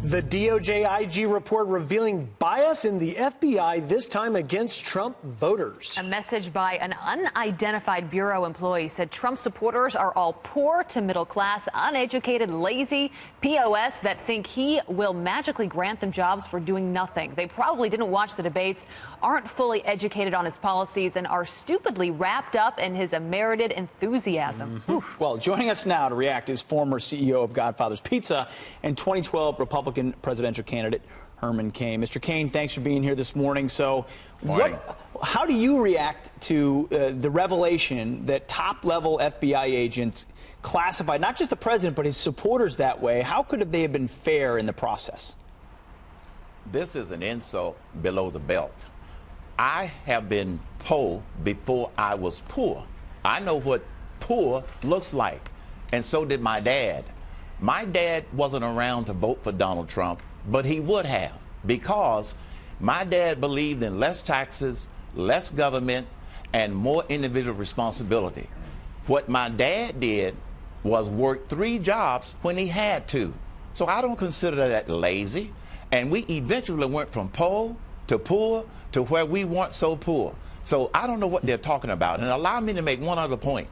The DOJ IG report revealing bias in the FBI, this time against Trump voters. A message by an unidentified bureau employee said Trump supporters are all poor to middle class, uneducated, lazy POS that think he will magically grant them jobs for doing nothing. They probably didn't watch the debates, aren't fully educated on his policies, and are stupidly wrapped up in his unmerited enthusiasm. Well, joining us now to react is former CEO of Godfather's Pizza and 2012 Republican presidential candidate Herman Cain. Mr. Cain, thanks for being here this morning. So, how do you react to the revelation that top-level FBI agents classified not just the president but his supporters that way? How could they have been fair in the process? This is an insult below the belt. I have been poor before I was poor. I know what poor looks like, and so did my dad. My dad wasn't around to vote for Donald Trump, but he would have, because my dad believed in less taxes, less government, and more individual responsibility. What my dad did was work 3 jobs when he had to. So I don't consider that lazy. And we eventually went from poor to where we weren't so poor. So I don't know what they're talking about. And allow me to make one other point.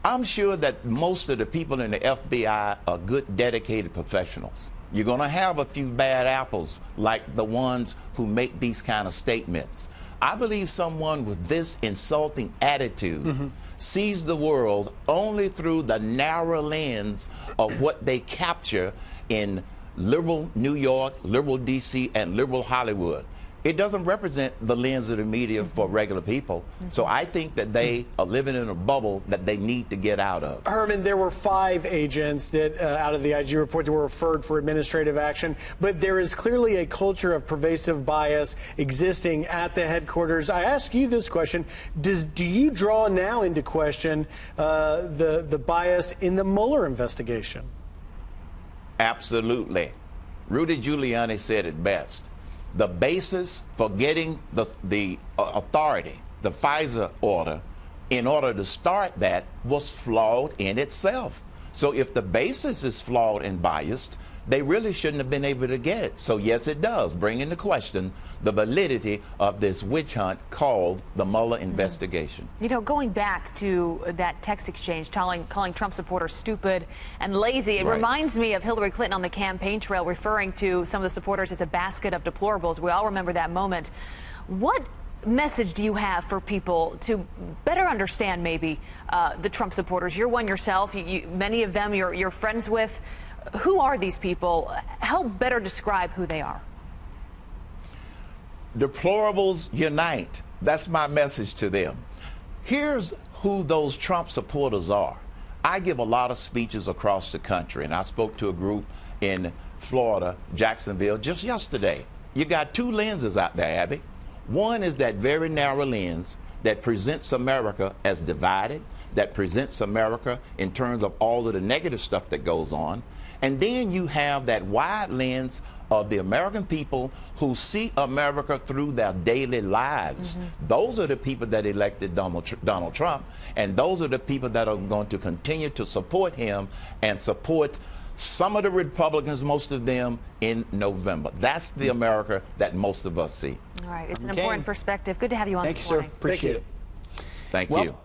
I'm sure that most of the people in the FBI are good, dedicated professionals. You're going to have a few bad apples, like the ones who make these kind of statements. I believe someone with this insulting attitude sees the world only through the narrow lens of what they capture in liberal New York, liberal D.C., and liberal Hollywood. It doesn't represent the lens of the media for regular people. So I think that they are living in a bubble that they need to get out of. Herman, there were 5 agents that out of the IG report that were referred for administrative action, but there is clearly a culture of pervasive bias existing at the headquarters. I ask you this question: do you draw now into question the bias in the Mueller investigation? Absolutely. Rudy Giuliani said it best. The basis for getting the authority, the FISA order, in order to start that was flawed in itself. So if the basis is flawed and biased, they really shouldn't have been able to get it. So yes, it does bring into question the validity of this witch hunt called the Mueller investigation. You know, going back to that text exchange, calling Trump supporters stupid and lazy, it reminds me of Hillary Clinton on the campaign trail referring to some of the supporters as a basket of deplorables. We all remember that moment. What message do you have for people to better understand maybe the Trump supporters? You're one yourself. Many of them you're friends with. Who are these people? Help better describe who they are. Deplorables unite. That's my message to them. Here's who those Trump supporters are. I give a lot of speeches across the country, and I spoke to a group in Florida, Jacksonville, just yesterday. You got 2 lenses out there, Abby. One is that very narrow lens that presents America as divided, that presents America in terms of all of the negative stuff that goes on. And then you have that wide lens of the American people who see America through their daily lives. Those are the people that elected Donald Trump, and those are the people that are going to continue to support him and support some of the Republicans, most of them, in November. That's the America that most of us see. All right, it's an important perspective. Good to have you on Thank this you, sir. morning. Appreciate it. Thank you.